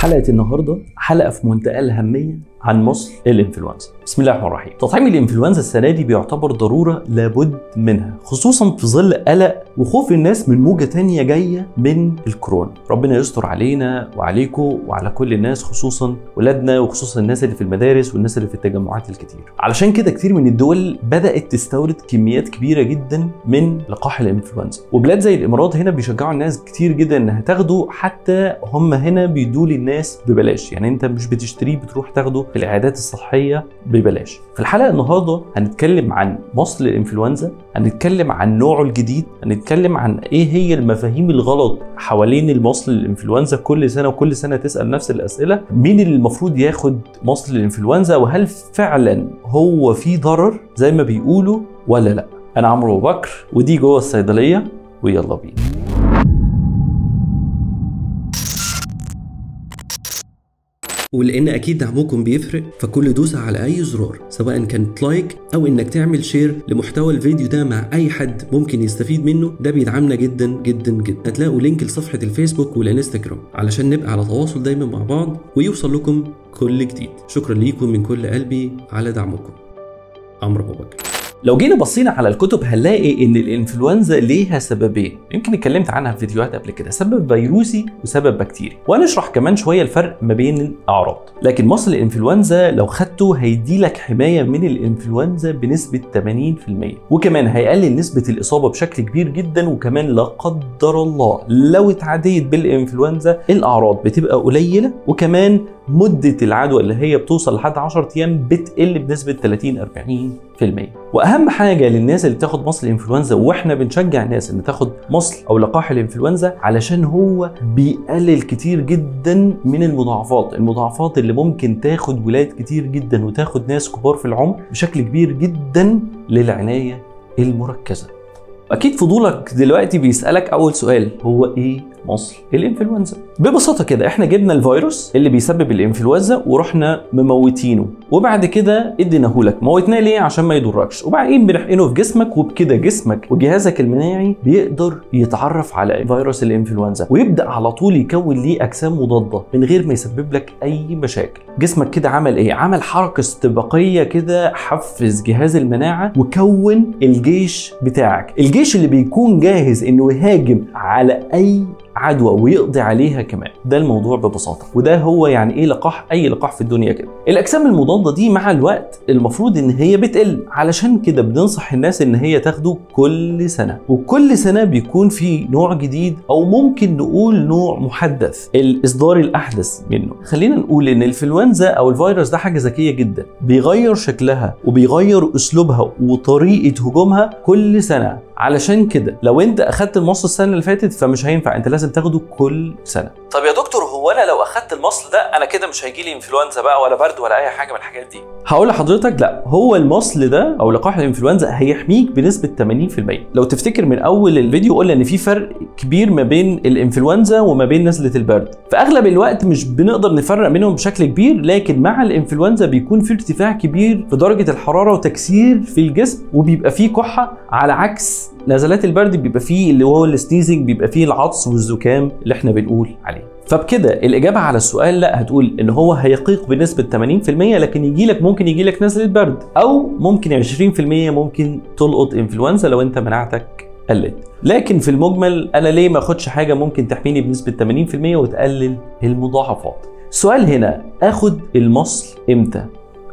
حلقة النهاردة حلقة في منتهى الأهمية عن مصل الانفلونزا. بسم الله الرحمن الرحيم. تطعيم الانفلونزا السنة دي بيعتبر ضرورة لابد منها، خصوصا في ظل قلق وخوف الناس من موجة تانية جاية من الكورونا. ربنا يستر علينا وعليكم وعلى كل الناس، خصوصا ولادنا وخصوصا الناس اللي في المدارس والناس اللي في التجمعات الكتير. علشان كده كتير من الدول بدأت تستورد كميات كبيرة جدا من لقاح الانفلونزا، وبلاد زي الامارات هنا بيشجعوا الناس كتير جدا انها تاخده، حتى هم هنا بيدوا للناس ببلاش، يعني انت مش بتشتريه، بتروح تاخده في العيادات الصحيه ببلاش. في الحلقه النهارده هنتكلم عن مصل الانفلونزا، هنتكلم عن نوعه الجديد، هنتكلم عن ايه هي المفاهيم الغلط حوالين المصل الانفلونزا. كل سنه وكل سنه تسال نفس الاسئله، مين اللي المفروض ياخد مصل الانفلونزا، وهل فعلا هو في ضرر زي ما بيقولوا ولا لا؟ انا عمرو ابو بكر ودي جوه الصيدليه، ويلا بينا. ولان اكيد دعمكم بيفرق، فكل دوسة على اي زرار سواء كانت لايك او انك تعمل شير لمحتوى الفيديو ده مع اي حد ممكن يستفيد منه، ده بيدعمنا جدا جدا جدا. هتلاقوا لينك لصفحة الفيسبوك والانستجرام علشان نبقى على تواصل دايما مع بعض ويوصل لكم كل جديد. شكرا ليكم من كل قلبي على دعمكم. عمرو ابو بكر. لو جينا بصينا على الكتب هنلاقي ان الانفلونزا ليها سببين، يمكن اتكلمت عنها في فيديوهات قبل كده، سبب فيروسي وسبب بكتيري، وهنشرح كمان شويه الفرق ما بين الاعراض. لكن مصل الانفلونزا لو خدته هيديلك حمايه من الانفلونزا بنسبه 80%، وكمان هيقلل نسبه الاصابه بشكل كبير جدا، وكمان لا قدر الله لو اتعديت بالانفلونزا الاعراض بتبقى قليله، وكمان مده العدوى اللي هي بتوصل لحد 10 ايام بتقل بنسبه 30-40%. واهم حاجه للناس اللي بتاخد مصل الانفلونزا، واحنا بنشجع الناس ان تاخد مصل او لقاح الانفلونزا علشان هو بيقلل كتير جدا من المضاعفات اللي ممكن تاخد ولاد كتير جدا وتاخد ناس كبار في العمر بشكل كبير جدا للعنايه المركزه. اكيد فضولك دلوقتي بيسالك اول سؤال، هو ايه مصل الانفلونزا؟ ببساطه كده احنا جبنا الفيروس اللي بيسبب الانفلونزا ورحنا مموتينه، وبعد كده اديناهولك. موتناه ليه؟ عشان ما يضركش، وبعدين بنحقنه في جسمك، وبكده جسمك وجهازك المناعي بيقدر يتعرف على فيروس الانفلونزا ويبدا على طول يكون ليه اجسام مضاده من غير ما يسبب لك اي مشاكل. جسمك كده عمل ايه؟ عمل حركه استباقيه كده، حفز جهاز المناعه وكون الجيش بتاعك، الجيش اللي بيكون جاهز انه يهاجم على اي عدوى ويقضي عليها كمان. ده الموضوع ببساطه، وده هو يعني ايه لقاح، اي لقاح في الدنيا كده. الاجسام المضاده دي مع الوقت المفروض ان هي بتقل، علشان كده بننصح الناس ان هي تاخده كل سنه، وكل سنه بيكون في نوع جديد او ممكن نقول نوع محدث، الاصدار الاحدث منه. خلينا نقول ان الانفلونزا او الفيروس ده حاجه ذكيه جدا، بيغير شكلها وبيغير اسلوبها وطريقه هجومها كل سنه. علشان كده لو انت اخدت المصل السنه اللي فاتت فمش هينفع، انت لازم تاخده كل سنه. طب يا دكتور، هو انا لو اخدت المصل ده انا كده مش هيجي لي انفلونزا بقى ولا برد ولا اي حاجه من الحاجات دي؟ هقول لحضرتك لا، هو المصل ده او لقاح الانفلونزا هيحميك بنسبه 80%. لو تفتكر من اول الفيديو قلنا ان في فرق كبير ما بين الانفلونزا وما بين نزله البرد، في اغلب الوقت مش بنقدر نفرق بينهم بشكل كبير، لكن مع الانفلونزا بيكون في ارتفاع كبير في درجه الحراره وتكسير في الجسم، وبيبقى فيه كحه، على عكس نزلات البرد بيبقى فيه اللي هو السنيزنج، بيبقى فيه العطس والزكام اللي احنا بنقول عليه. فبكده الاجابه على السؤال لا، هتقول ان هو هيقيق بنسبه 80%، لكن ممكن يجي لك نزله برد، او ممكن 20% ممكن تلقط انفلونزا لو انت مناعتك قلت. لكن في المجمل انا ليه ما اخدش حاجه ممكن تحميني بنسبه 80% وتقلل المضاعفات؟ السؤال هنا، اخد المصل امتى؟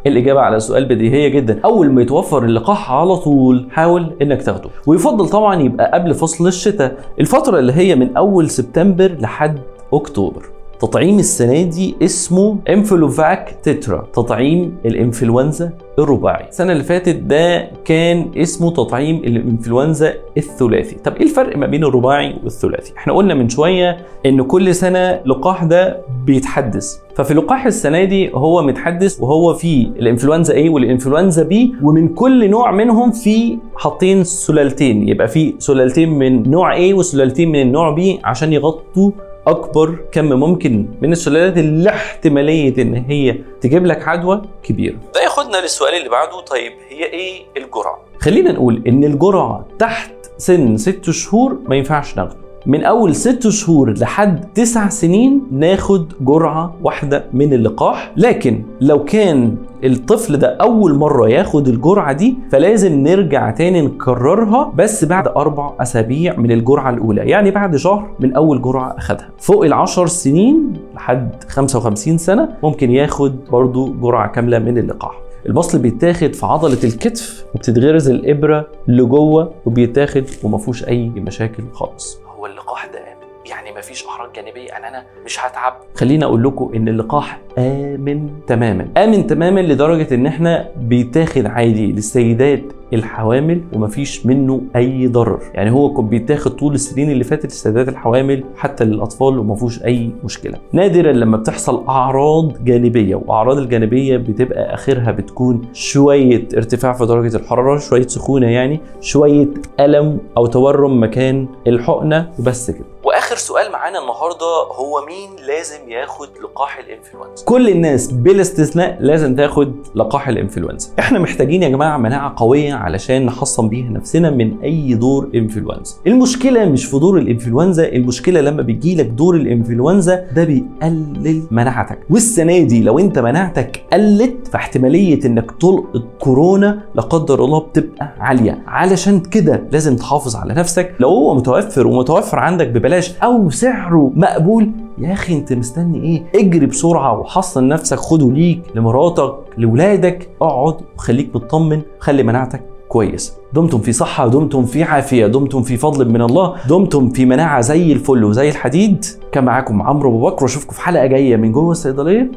الإجابة على السؤال بديهية جدا، أول ما يتوفر اللقاح على طول حاول إنك تاخده، ويفضل طبعا يبقى قبل فصل الشتاء، الفترة اللي هي من أول سبتمبر لحد أكتوبر. تطعيم السنة دي اسمه انفلوفاك تترا، تطعيم الانفلونزا الرباعي. السنة اللي فاتت ده كان اسمه تطعيم الانفلونزا الثلاثي. طب ايه الفرق ما بين الرباعي والثلاثي؟ احنا قلنا من شوية ان كل سنة لقاح ده بيتحدث، ففي لقاح السنة دي هو متحدث وهو فيه الانفلونزا A والانفلونزا B، ومن كل نوع منهم في حاطين سلالتين، يبقى في سلالتين من نوع A وسلالتين من النوع B عشان يغطوا اكبر كم ممكن من السلالات اللي احتماليه ان هي تجيب لك عدوى كبيره. ده ياخدنا للسؤال اللي بعده، طيب هي ايه الجرعه؟ خلينا نقول ان الجرعه تحت سن 6 شهور ما ينفعش ناخده، من اول 6 شهور لحد 9 سنين ناخد جرعة واحدة من اللقاح. لكن لو كان الطفل ده اول مرة ياخد الجرعة دي فلازم نرجع تاني نكررها، بس بعد 4 أسابيع من الجرعة الاولى، يعني بعد شهر من اول جرعة اخدها. فوق ال10 سنين لحد 55 سنة ممكن ياخد برضو جرعة كاملة من اللقاح. المصل بيتاخد في عضلة الكتف وبتتغرز الإبرة لجوه وبيتاخد وما فيهوش أي مشاكل خالص. هو اللقاح ده آمن؟ يعني ما فيش أعراض جانبية؟ يعني أنا مش هتعب؟ خليني أقول لكم إن اللقاح آمن تماما، آمن تماما لدرجة إن إحنا بيتاخد عادي للسيدات الحوامل ومفيش منه اي ضرر. يعني هو كان بيتاخد طول السنين اللي فاتت السيدات الحوامل حتى للاطفال ومفيهوش اي مشكله. نادرا لما بتحصل اعراض جانبيه، واعراض الجانبيه بتبقى اخرها بتكون شويه ارتفاع في درجه الحراره، شويه سخونه، يعني شويه الم او تورم مكان الحقنه وبس كده. واخر سؤال معانا النهارده هو مين لازم ياخد لقاح الانفلونزا؟ كل الناس بلا استثناء لازم تاخد لقاح الانفلونزا. احنا محتاجين يا جماعه مناعه قويه علشان نحصن بيها نفسنا من اي دور انفلونزا. المشكله مش في دور الانفلونزا، المشكله لما بيجيلك دور الانفلونزا ده بيقلل مناعتك. والسنه دي لو انت مناعتك قلت فاحتماليه انك تلقط كورونا لا قدر الله بتبقى عاليه. علشان كده لازم تحافظ على نفسك. لو هو متوفر عندك ببلاش او سعره مقبول، يا اخي انت مستني ايه؟ اجري بسرعه وحصن نفسك، خده ليك، لمراتك، لاولادك، اقعد وخليك مطمن، خلي مناعتك كويس. دمتم في صحه، دمتم في عافيه، دمتم في فضل من الله، دمتم في مناعه زي الفل وزي الحديد. كان معاكم عمرو ابو بكر، واشوفكم في حلقه جايه من جوه الصيدليه،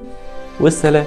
والسلام.